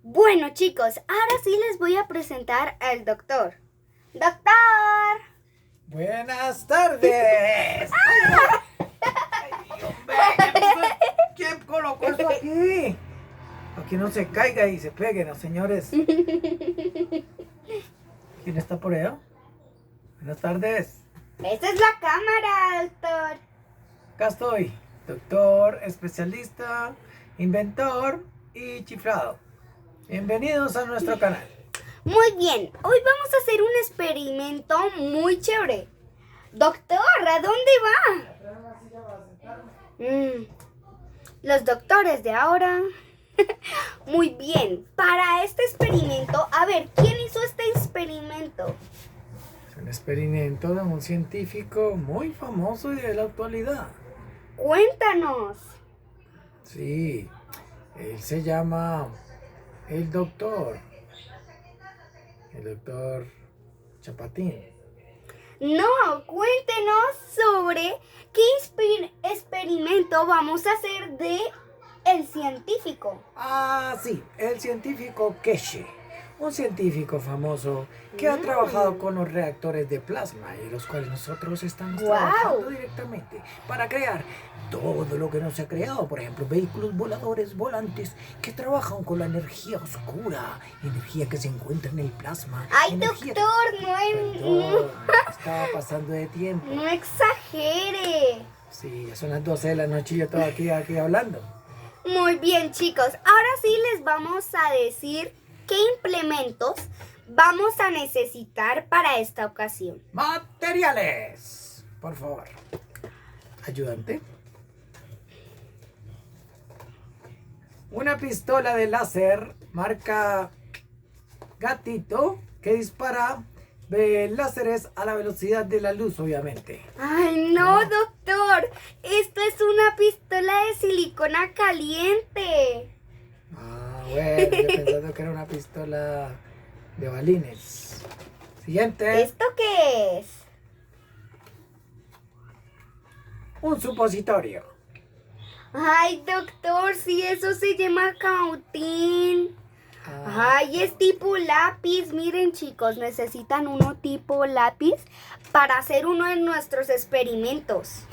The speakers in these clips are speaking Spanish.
Bueno, chicos, ahora sí les voy a presentar al doctor. ¡Doctor! Buenas tardes. Ay, hombre, ¿quién colocó eso aquí? Aquí no se caiga y se pegue, ¿no, señores? ¿Quién está por allá? Buenas tardes. Esta es la cámara, doctor. Acá estoy, doctor, especialista, inventor y chiflado. Bienvenidos a nuestro canal. Muy bien, hoy vamos a hacer un experimento muy chévere. Doctor, ¿a dónde va? Los doctores de ahora. Muy bien, para este experimento, a ver, ¿quién hizo este experimento? Es un experimento de un científico muy famoso y de la actualidad. Cuéntanos. Sí, él se llama el doctor Chapatín. No, cuéntenos sobre qué experimento vamos a hacer de el científico. Ah, sí, el científico Keshe, un científico famoso que ha trabajado con los reactores de plasma y los cuales nosotros estamos trabajando directamente para crear todo lo que no se ha creado, por ejemplo, vehículos voladores volantes que trabajan con la energía oscura, energía que se encuentra en el plasma. Ay, doctor, Perdón, estaba pasando de tiempo. No exagere. Sí, ya son las 12 de la noche y yo estoy aquí hablando. Muy bien, chicos. Ahora sí les vamos a decir qué implementos vamos a necesitar para esta ocasión. Materiales, por favor. Ayudante. Una pistola de láser marca Gatito que dispara láseres a la velocidad de la luz, obviamente. Ay, no, doctor. Esto es una pistola de silicona caliente. Ah, bueno, yo pensando que era una pistola de balines. Siguiente. ¿Esto qué es? Un supositorio. Ay, doctor, si eso se llama cautín. Ay, es tipo lápiz. Miren, chicos, necesitan uno tipo lápiz para hacer uno de nuestros experimentos.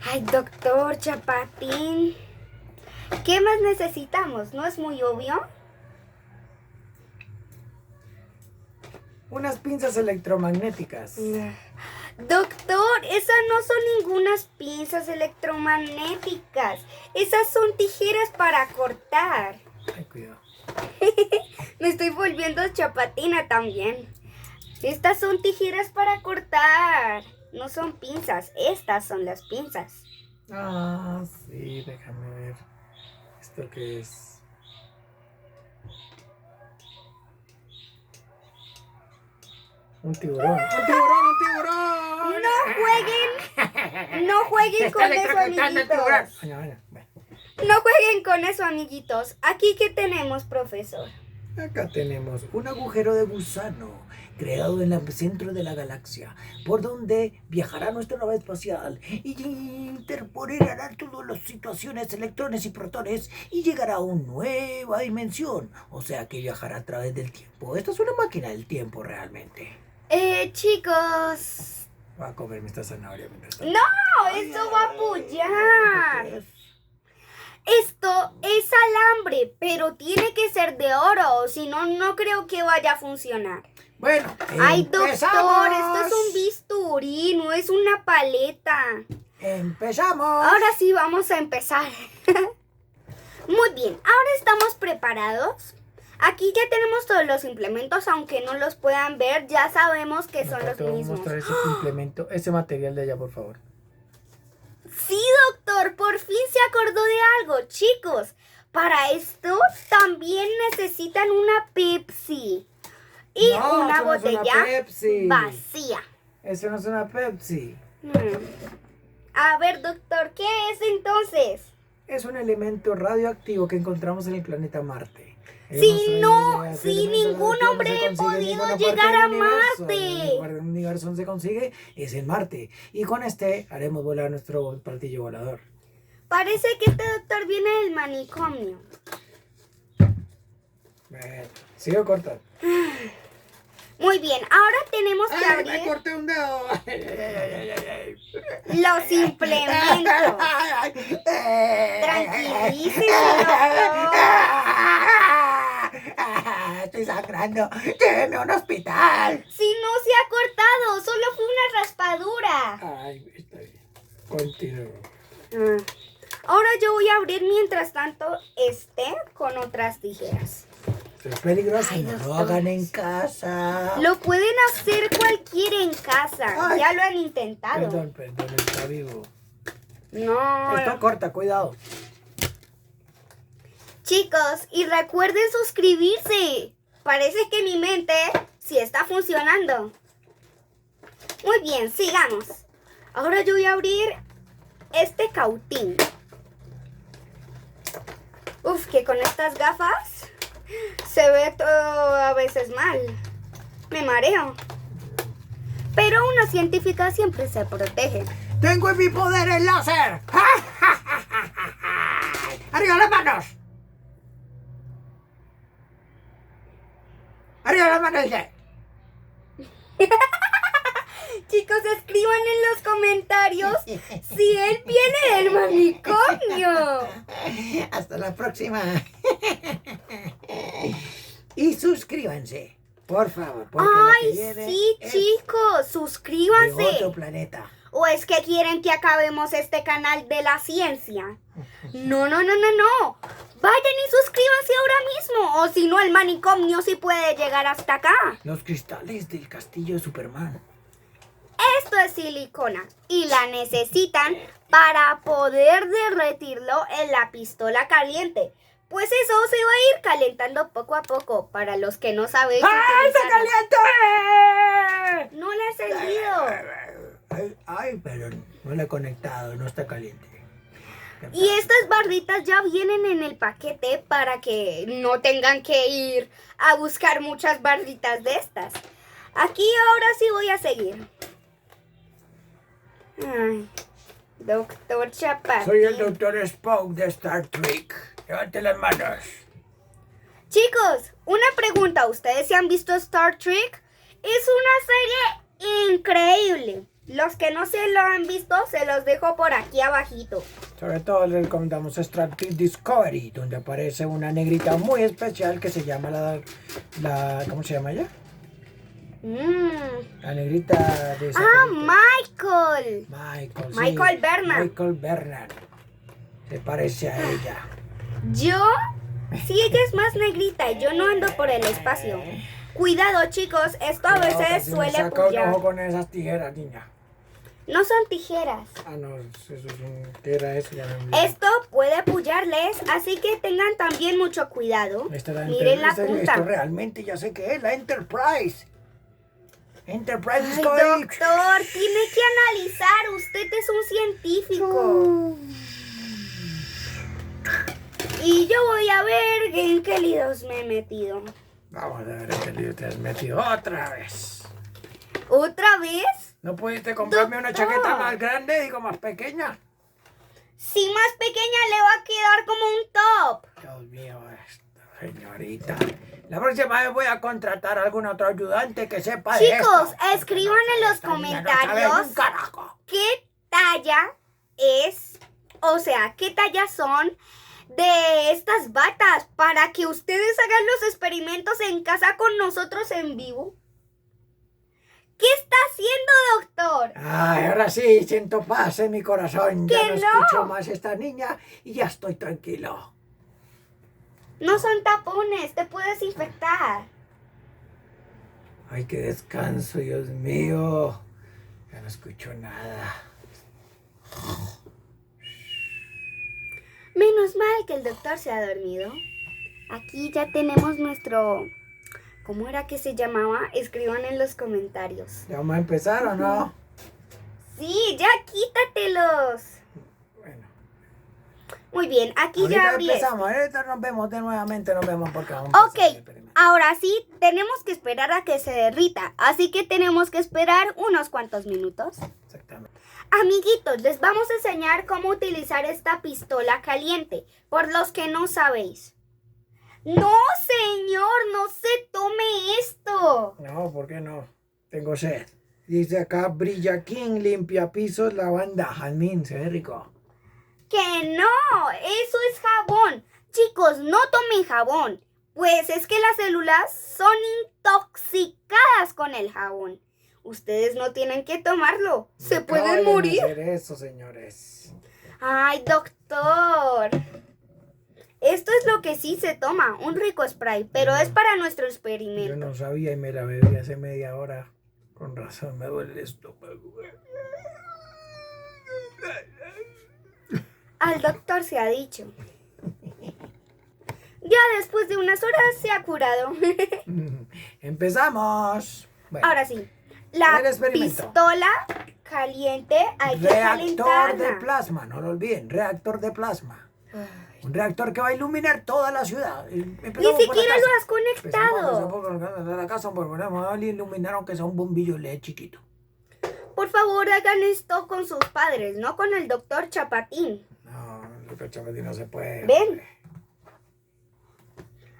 Ay, doctor Chapatín. ¿Qué más necesitamos? ¿No es muy obvio? Unas pinzas electromagnéticas. Doctor, esas no son ningunas pinzas electromagnéticas. Esas son tijeras para cortar. Ay, cuidado. Me estoy volviendo chapatina también. Estas son tijeras para cortar. No son pinzas. Estas son las pinzas. Ah, sí, déjame ver. ¿Esto qué es? Un tiburón. ¡Un tiburón! ¡Un tiburón! No jueguen con eso, amiguitos. No jueguen con eso, amiguitos. Aquí, ¿qué tenemos, profesor? Acá tenemos un agujero de gusano creado en el centro de la galaxia, por donde viajará nuestra nave espacial y interponerá todas las situaciones, electrones y protones y llegará a una nueva dimensión. O sea que viajará a través del tiempo. Esto es una máquina del tiempo realmente. Chicos. Voy a comerme esta zanahoria mientras tanto. No, esto va a apoyar. Esto es alambre, pero tiene que ser de oro, si no, no creo que vaya a funcionar. Bueno, ay, doctor, empezamos. esto es un bisturí, no es una paleta. ¡Empezamos! Ahora sí vamos a empezar. Muy bien, ahora estamos preparados. Aquí ya tenemos todos los implementos, aunque no los puedan ver, ya sabemos que son los mismos. Mostrar ese implemento, ese material de allá, por favor. Sí, doctor, por fin se acordó de algo, chicos. Para esto también necesitan una Pepsi y una botella vacía. Eso no es una Pepsi. A ver, doctor, ¿qué es entonces? Es un elemento radioactivo que encontramos en el planeta Marte. Si ningún hombre ha podido llegar a Marte. El universo donde se consigue es en Marte. Y con este haremos volar nuestro platillo volador. Parece que este doctor viene del manicomio. Bueno, sigo cortando. Muy bien, ahora tenemos que ¡Ay, me abrir corté un dedo! los implementos. Tranquilícese, doctor. Estoy sangrando. Lléveme a un hospital. Si no se ha cortado, solo fue una raspadura. Ay, está bien. Continúo. Ahora yo voy a abrir mientras tanto con otras tijeras. Es peligroso, Ay, no lo doctor. hagan en casa. Lo pueden hacer cualquiera en casa. Ay. Ya lo han intentado. Perdón, está vivo. No. Esto corta, cuidado. Chicos, y recuerden suscribirse. Parece que mi mente sí está funcionando. Muy bien, sigamos. Ahora yo voy a abrir este cautín. Uf, que con estas gafas se ve todo a veces mal. Me mareo. Pero una científica siempre se protege. ¡Tengo en mi poder el láser! ¡Arriba las manos! ¡Arriba las manos! Dice. Chicos, escriban en los comentarios si él viene del manicomio. Hasta la próxima. Y suscríbanse, por favor. Porque lo que Ay, viene sí, es chicos, de suscríbanse. otro planeta. ¿O es que quieren que acabemos este canal de la ciencia? No. Vayan y suscríbanse ahora mismo. O si no, el manicomio sí puede llegar hasta acá. Los cristales del castillo de Superman. Esto es silicona y la necesitan para poder derretirlo en la pistola caliente. Pues eso se va a ir calentando poco a poco. Para los que no saben. ¡Ay, está caliente! No le he encendido. Ay, pero no lo he conectado, no está caliente. Y estas barritas ya vienen en el paquete para que no tengan que ir a buscar muchas barritas de estas. Aquí ahora sí voy a seguir. Ay, doctor Chapatín. Soy el Dr. Spock de Star Trek. Levante las manos. Chicos, una pregunta. ¿Ustedes se han visto Star Trek? Es una serie increíble. Los que no se lo han visto, se los dejo por aquí abajito. Sobre todo les recomendamos Star Trek Discovery, donde aparece una negrita muy especial que se llama la ¿cómo se llama ella? La negrita de esa película. Michael. Michael Bernard. Michael Bernard. Se parece a ella. Yo, sí, ella es más negrita y yo no ando por el espacio. Cuidado, chicos, esto a veces Casi me suele saca un pullar. ojo con esas tijeras, niña. No son tijeras. Ah, no, eso es ¿qué era eso? Ya me olvidé. Esto puede pullarles, así que tengan también mucho cuidado. Esta es Miren la esto punta. realmente ya sé que es la Enterprise. Enterprise Ay, Discovery. doctor, tiene que analizar. Usted es un científico. Y yo voy a ver en qué líos me he metido. Vamos a ver en qué lío te has metido otra vez. ¿Otra vez? ¿No pudiste comprarme una Doctor. chaqueta más grande, digo más pequeña? Si más pequeña le va a quedar como un top. Dios mío, esta señorita. La próxima vez voy a contratar a algún otro ayudante que sepa de Chicos, esto. escriban en los Esta niña no sabe comentarios un carajo. qué talla es, o sea, qué tallas son de estas batas para que ustedes hagan los experimentos en casa con nosotros en vivo. ¿Qué está haciendo, doctor? Ay, ahora sí, siento paz en mi corazón. Ya ¡Que no no! escucho más a esta niña y ya estoy tranquilo. No son tapones, te puedes infectar. Ay, qué descanso, Dios mío. Ya no escucho nada. Menos mal que el doctor se ha dormido. Aquí ya tenemos nuestro... ¿Cómo era que se llamaba? Escriban en los comentarios. ¿Ya vamos a empezar o no? Sí, ya quítatelos. Bueno. Muy bien, aquí ya Ahorita abrí. empezamos, ahorita nos vemos nuevamente, nos vemos porque vamos a Ok, empezar el experimento. ahora sí, tenemos que esperar a que se derrita. Así que tenemos que esperar unos cuantos minutos. Exactamente. Amiguitos, les vamos a enseñar cómo utilizar esta pistola caliente, por los que no sabéis. ¡No, señor! ¿por qué no? Tengo sed. Dice acá, Brilla King, limpia pisos, lavanda, jazmín, se ve rico. ¡Que no! ¡Eso es jabón! Chicos, no tomen jabón. Pues es que las células son intoxicadas con el jabón. Ustedes no tienen que tomarlo. Se pueden morir. No hacer eso, señores. ¡Ay, doctor! Esto es lo que sí se toma, un rico spray, pero es para nuestro Yo experimento. no sabía y me la bebí hace media hora. Con razón, me duele el estómago. Al doctor se ha dicho. Ya después de unas horas se ha curado. Empezamos. Bueno, Ahora sí, la el experimento. pistola caliente hay que reactor calentarla. de plasma, no lo olviden, reactor de plasma. Un reactor que va a iluminar toda la ciudad. Ni siquiera lo has conectado. Empezamos la casa, pues vamos a iluminar aunque sea un bombillo LED chiquito. Por favor, hagan esto con sus padres, no con el doctor Chapatín. No, el Chapatín no se puede. ¿Ven? Hombre.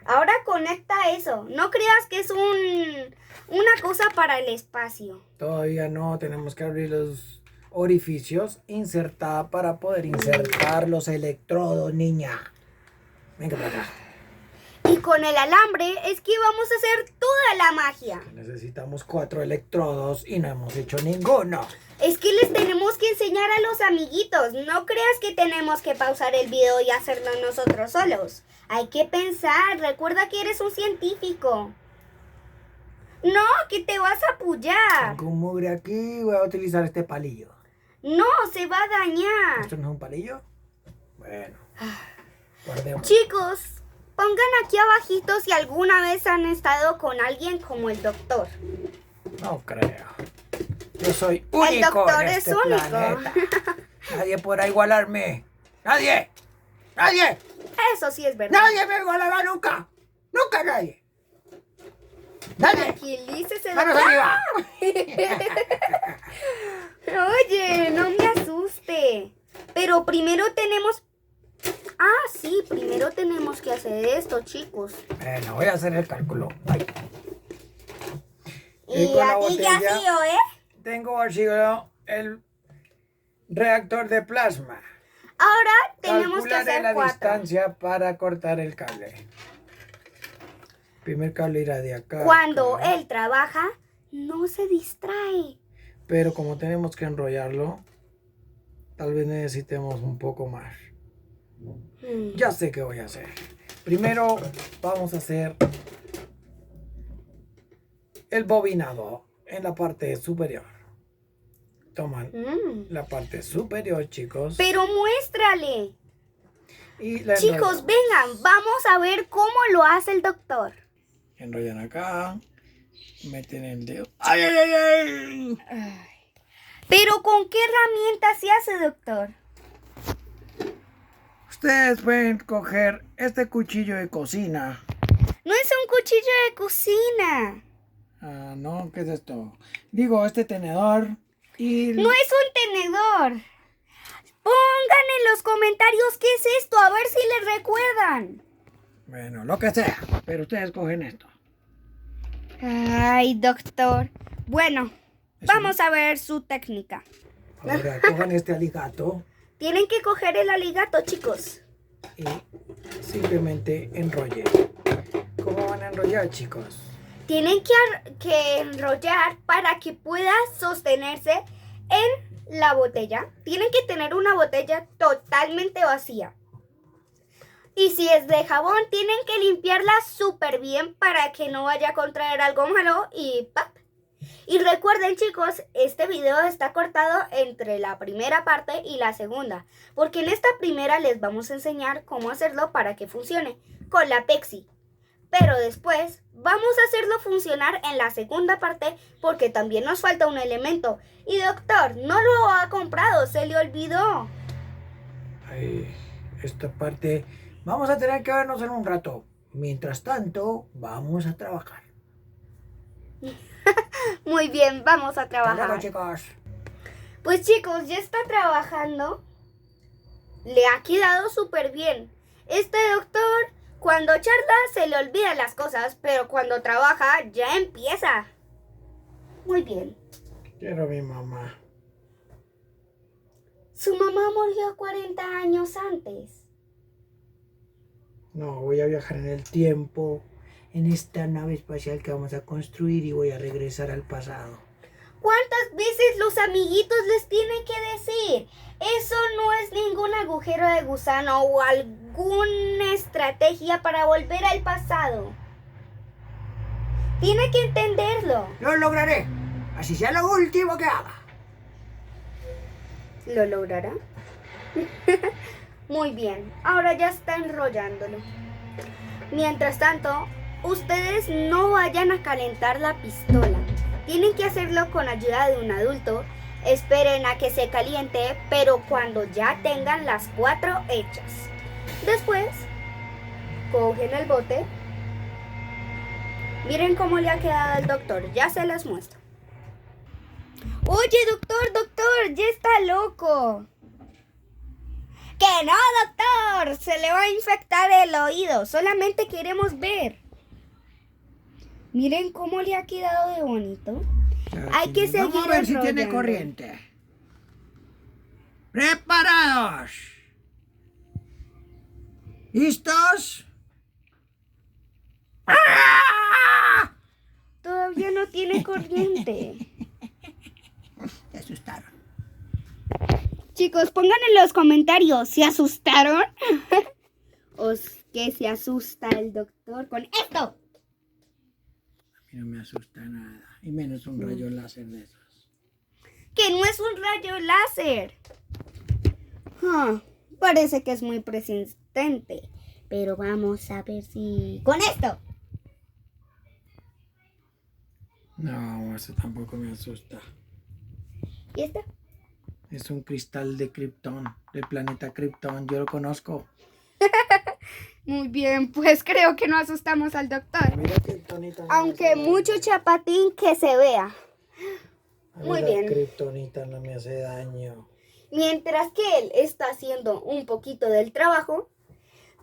Ahora conecta eso. No creas que es una cosa para el espacio. Todavía no, tenemos que abrir los orificios, insertar para poder insertar los electrodos, niña. Venga para acá. Y con el alambre es que vamos a hacer toda la magia. Necesitamos 4 electrodos y no hemos hecho ninguno. Es que les tenemos que enseñar a los amiguitos. No creas que tenemos que pausar el video y hacerlo nosotros solos. Hay que pensar. Recuerda que eres un científico. No, que te vas a apoyar. Tengo un mugre aquí, voy a utilizar este palillo. No, se va a dañar. ¿Esto no es un palillo? Bueno, guardemos. Chicos, pongan aquí abajito si alguna vez han estado con alguien como el doctor. No creo. Yo soy único El doctor en es este único. planeta. Nadie podrá igualarme. ¡Nadie! ¡Nadie! Eso sí es verdad. ¡Nadie me igualará nunca! ¡Nunca nadie! ¡Nadie! Tranquilícese, ¡Manos doctor. arriba! Oye, no me asuste. Pero primero tenemos... Ah, sí, primero tenemos que hacer esto, chicos. Bueno, voy a hacer el cálculo. Ay. Y con la a ti ya botella sí, ¿eh? Tengo vacío el reactor de plasma. Ahora tenemos que Calcularé hacer la 4. distancia para cortar el cable. Primer cable irá de acá. Cuando acá. él trabaja, no se distrae. Pero como tenemos que enrollarlo, tal vez necesitemos un poco más. Ya sé qué voy a hacer. Primero vamos a hacer el bobinado en la parte superior. Toman la parte superior, chicos. Pero muéstrale. Y la Chicos, vengan, vamos a ver cómo lo hace el doctor. enrollan acá. Meten el dedo. ¡Ay, ay, ay! Pero ¿con qué herramienta se hace, doctor? Ustedes pueden coger este cuchillo de cocina. No es un cuchillo de cocina. Ah, no, ¿qué es esto? Digo, este tenedor y... No es un tenedor. Pongan en los comentarios qué es esto, a ver si les recuerdan. Bueno, lo que sea, pero ustedes cogen esto. Ay, doctor. Bueno, Eso. vamos a ver su técnica. Ahora cojan este alicato Tienen que coger el aligato, chicos. y simplemente enrollen. ¿Cómo van a enrollar, chicos? Tienen que enrollar para que pueda sostenerse en la botella. Tienen que tener una botella totalmente vacía. Y si es de jabón, tienen que limpiarla súper bien para que no vaya a contraer algo malo y ¡pap! Y recuerden, chicos, este video está cortado entre la primera parte y la segunda, porque en esta primera les vamos a enseñar cómo hacerlo para que funcione con la Pepsi. Pero después vamos a hacerlo funcionar en la segunda parte porque también nos falta un elemento. Y doctor, no lo ha comprado, se le olvidó. Ay, esta parte vamos a tener que vernos en un rato. Mientras tanto, vamos a trabajar. Muy bien, vamos a Hasta luego, trabajar. chicos. Pues chicos, ya está trabajando. Le ha quedado súper bien. Este doctor, cuando charla se le olvidan las cosas, pero cuando trabaja ya empieza. Muy bien. Quiero a mi mamá. Su mamá murió 40 años antes. No, voy a viajar en el tiempo, en esta nave espacial que vamos a construir y voy a regresar al pasado. ¿Cuántas veces los amiguitos les tienen que decir? Eso no es ningún agujero de gusano o alguna estrategia para volver al pasado. Tiene que entenderlo. Lo lograré, así sea lo último que haga. ¿Lo logrará? Muy bien, ahora ya está enrollándolo. Mientras tanto, ustedes no vayan a calentar la pistola. Tienen que hacerlo con ayuda de un adulto. Esperen a que se caliente, pero cuando ya tengan las 4 hechas. Después, cogen el bote. Miren cómo le ha quedado al doctor, ya se los muestro. Oye, doctor, ya está loco. ¡Que no, doctor! Se le va a infectar el oído. Solamente queremos ver. Miren cómo le ha quedado de bonito. Hay que seguir Vamos a ver si tiene enrollando. corriente. ¡Preparados! ¿Listos? ¡Ah! Todavía no tiene corriente. Se asustaron. Chicos, pongan en los comentarios, ¿se asustaron? ¿O que se asusta el doctor con esto? A mí no me asusta nada. Y menos un rayo láser de esos. Que no es un rayo láser. Parece que es muy persistente. Pero vamos a ver si... ¡Con esto! No, eso tampoco me asusta. ¿Y esto? Es un cristal de Krypton, del planeta Krypton. Yo lo conozco. Muy bien, pues creo que no asustamos al doctor. Mira Kryptonita. no Aunque me hace mucho daño. chapatín que se vea. A mí muy la bien. Kryptonita no me hace daño. Mientras que él está haciendo un poquito del trabajo,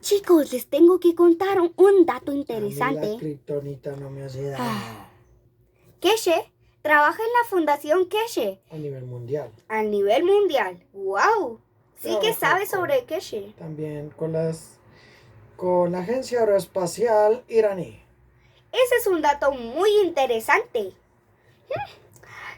chicos, les tengo que contar un dato A mí interesante. la Kryptonita no me hace daño. Keshe trabaja en la Fundación Keshe A nivel mundial. a nivel mundial. ¡Wow! Sí que Trabaja sabe con- sobre Keshe. También con la Agencia Aeroespacial iraní. Ese es un dato muy interesante.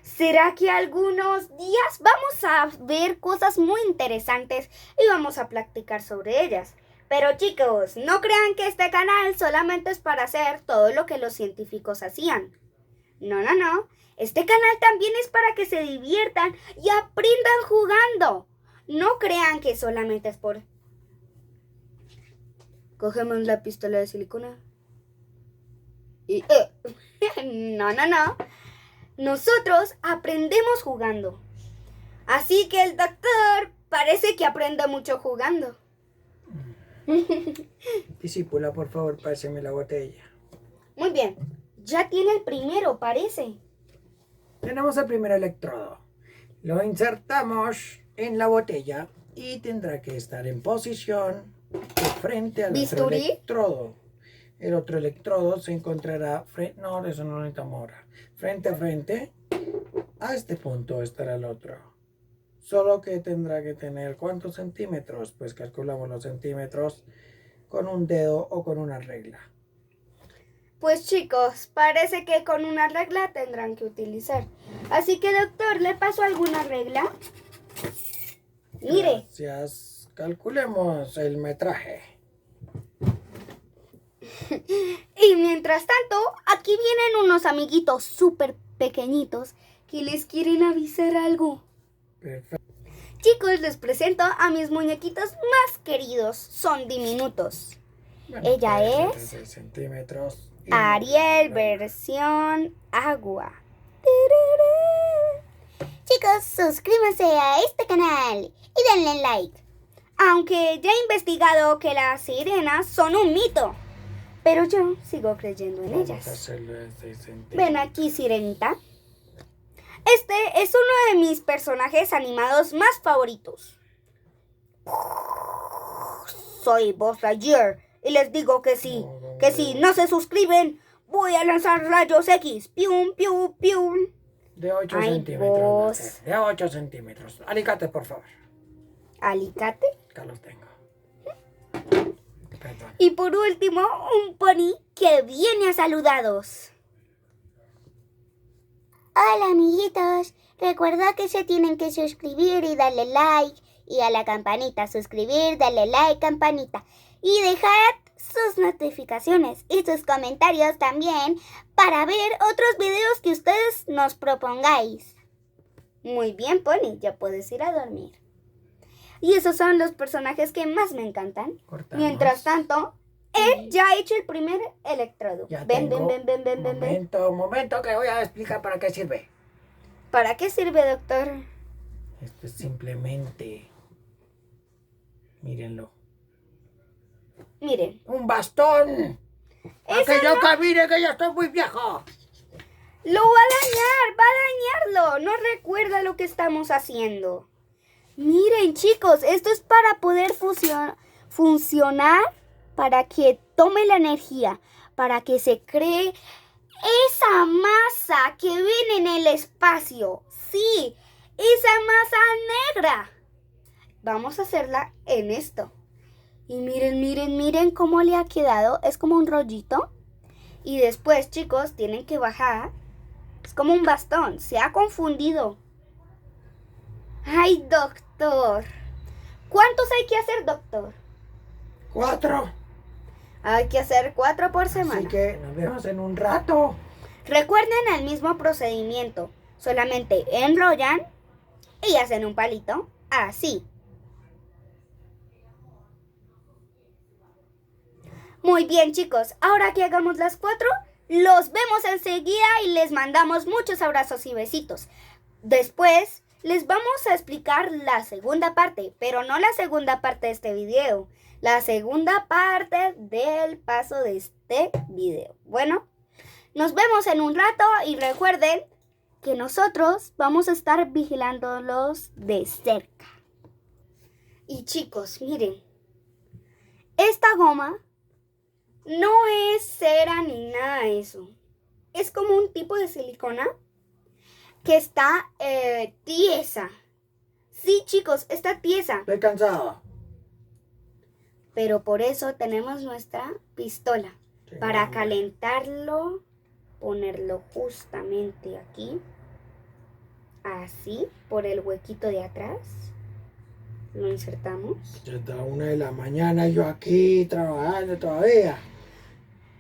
¿Será que algunos días vamos a ver cosas muy interesantes y vamos a platicar sobre ellas? Pero chicos, no crean que este canal solamente es para hacer todo lo que los científicos hacían. No. Este canal también es para que se diviertan y aprendan jugando. No crean que solamente es por... Cogemos la pistola de silicona. Y... No. Nosotros aprendemos jugando. Así que el doctor parece que aprende mucho jugando. Discípula, por favor, páseme la botella. Muy bien. Ya tiene el primero, parece. Tenemos el primer electrodo. Lo insertamos en la botella y tendrá que estar en posición de frente al otro ¿Bisturí? electrodo. El otro electrodo se encontrará frente... No, eso no lo necesitamos ahora. Frente a frente. A este punto estará el otro. Solo que tendrá que tener ¿cuántos centímetros? Pues calculamos los centímetros con un dedo o con una regla. Pues chicos, parece que con una regla tendrán que utilizar. Así que doctor, ¿le paso alguna regla? Mire. Gracias. Calculemos el metraje. Y mientras tanto, aquí vienen unos amiguitos súper pequeñitos que les quieren avisar algo. Perfecto. Chicos, les presento a mis muñequitos más queridos. Son diminutos. Bueno, Ella puede es ser de centímetros. y Ariel no- versión agua. ¡Tururú! Chicos, suscríbanse a este canal y denle like. Aunque ya he investigado que las sirenas son un mito, pero yo sigo creyendo en Vamos ellas. a hacerlo de 6 centímetros. Ven aquí, sirenita. Este es uno de mis personajes animados más favoritos. Soy Buzz Lightyear y les digo que si no se suscriben, voy a lanzar rayos X. Pium, pium, pium. De 8 Ay, centímetros. vos. va a ser, de 8 centímetros. Alicate, por favor. ¿Alicate? Acá los tengo. Perdón. Y por último, un pony que viene a saludaros. Hola amiguitos, recuerda que se tienen que suscribir y darle like y a la campanita, suscribir, darle like, campanita y dejar sus notificaciones y sus comentarios también para ver otros videos que ustedes nos propongáis. Muy bien, Pony, ya puedes ir a dormir. Y esos son los personajes que más me encantan. Cortamos. Mientras tanto, él ya ha hecho el primer electrodo. Ya Ven, tengo. ven. Momento que voy a explicar para qué sirve. ¿Para qué sirve, doctor? Esto es simplemente... Mírenlo. Miren. ¡Un bastón! ¡Para que yo camine, que ya estoy muy viejo! Lo va a dañarlo. No recuerda lo que estamos haciendo. Miren, chicos, esto es para poder funcionar, para que tome la energía, para que se cree esa masa que ven en el espacio. Sí, esa masa negra. Vamos a hacerla en esto. Y miren cómo le ha quedado. Es como un rollito. Y después, chicos, tienen que bajar. Es como un bastón. Se ha confundido. Ay, doctor. ¿Cuántos hay que hacer, doctor? 4. Hay que hacer 4 por semana. Así que nos vemos en un rato. Recuerden el mismo procedimiento. Solamente enrollan y hacen un palito así. Muy bien, chicos. Ahora que hagamos las 4, los vemos enseguida y les mandamos muchos abrazos y besitos. Después les vamos a explicar la segunda parte, pero no la segunda parte de este video. La segunda parte del paso de este video. Bueno, nos vemos en un rato y recuerden que nosotros vamos a estar vigilándolos de cerca. Y chicos, miren, esta goma no es cera ni nada de eso. Es como un tipo de silicona que está tiesa. Sí, chicos, está tiesa. Estoy cansado. Pero por eso tenemos nuestra pistola. Sí, Para hombre. calentarlo, ponerlo justamente aquí. Así, por el huequito de atrás. Lo insertamos. Ya está 1 de la mañana y yo aquí trabajando todavía.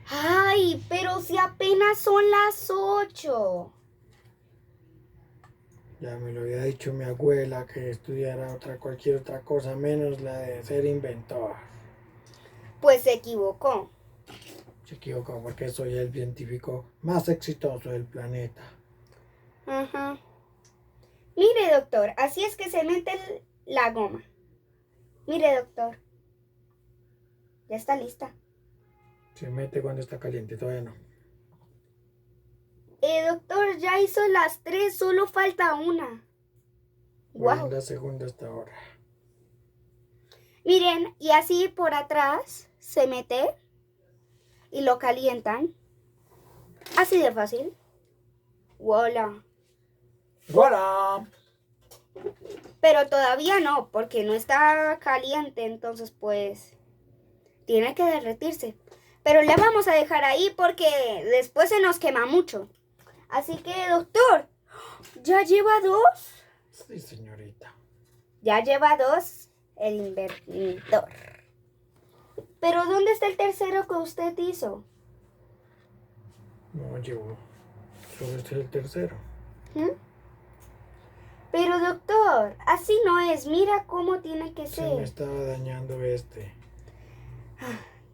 ¡Ay! Pero si apenas son las 8. Ya me lo había dicho mi abuela que estudiara cualquier otra cosa menos la de ser inventor. Pues se equivocó. Se equivocó porque soy el científico más exitoso del planeta. Ajá. Mire, doctor, así es que se mete la goma. Mire, doctor. Ya está lista. Se mete cuando está caliente, todavía no. Doctor, ya hizo las 3, solo falta una. Voy Wow. en la segunda hasta ahora. Miren, y así por atrás se mete y lo calientan. Así de fácil. ¡Voilà! ¡Voilà! Pero todavía no, porque no está caliente, entonces pues tiene que derretirse. Pero la vamos a dejar ahí porque después se nos quema mucho. Así que, doctor, ¿ya lleva 2? Sí, señorita. Ya lleva 2 el inventor. Pero ¿dónde está el tercero que usted hizo? No llevo. Solo este es el tercero. ¿Mm? Pero doctor, así no es. Mira cómo tiene que Se me ser. estaba dañando este.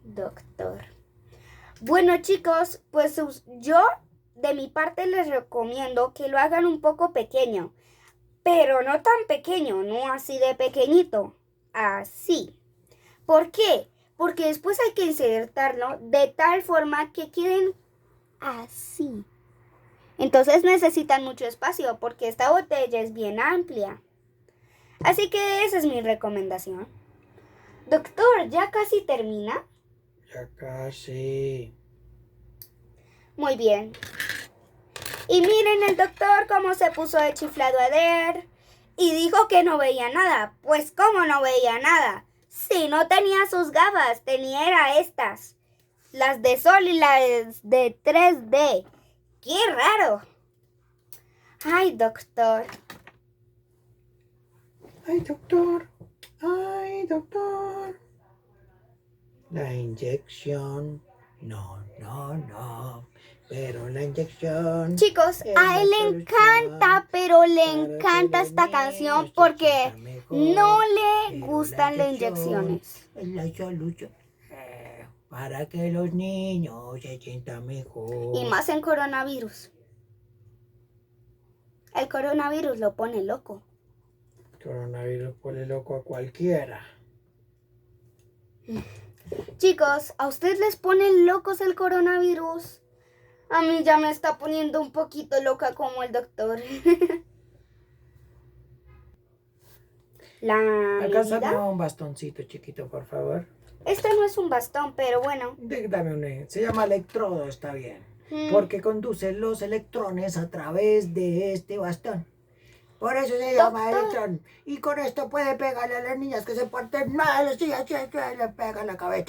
Doctor. Bueno, chicos, pues yo de mi parte les recomiendo que lo hagan un poco pequeño. Pero no tan pequeño, no así de pequeñito. Así. ¿Por qué? Porque después hay que insertarlo de tal forma que queden así. Entonces necesitan mucho espacio porque esta botella es bien amplia. Así que esa es mi recomendación. Doctor, ¿ya casi termina? Ya casi. Muy bien. Y miren el doctor cómo se puso de chiflado a ver. Y dijo que no veía nada. Pues ¿cómo no veía nada? Sí, no tenía sus gafas, era estas. Las de sol y las de 3D. ¡Qué raro! Ay, doctor. Ay, doctor. Ay, doctor. La inyección. No. Pero la inyección. Chicos, es a él la le solución encanta, pero le para encanta que esta los canción niños se porque sientan mejor. no le Pero gustan las inyección inyecciones. es la solución para que los niños se sientan mejor. Y más en coronavirus. El coronavirus lo pone loco. Coronavirus pone loco a cualquiera. Chicos, ¿a ustedes les pone locos el coronavirus? A mí ya me está poniendo un poquito loca como el doctor. Alcánzame un bastoncito chiquito, por favor. Este no es un bastón, pero bueno. Dame un... Se llama electrodo, está bien. Porque conduce los electrones a través de este bastón. Por eso se llama electrón. Y con esto puede pegarle a las niñas que se porten mal, así, le pega en la cabeza.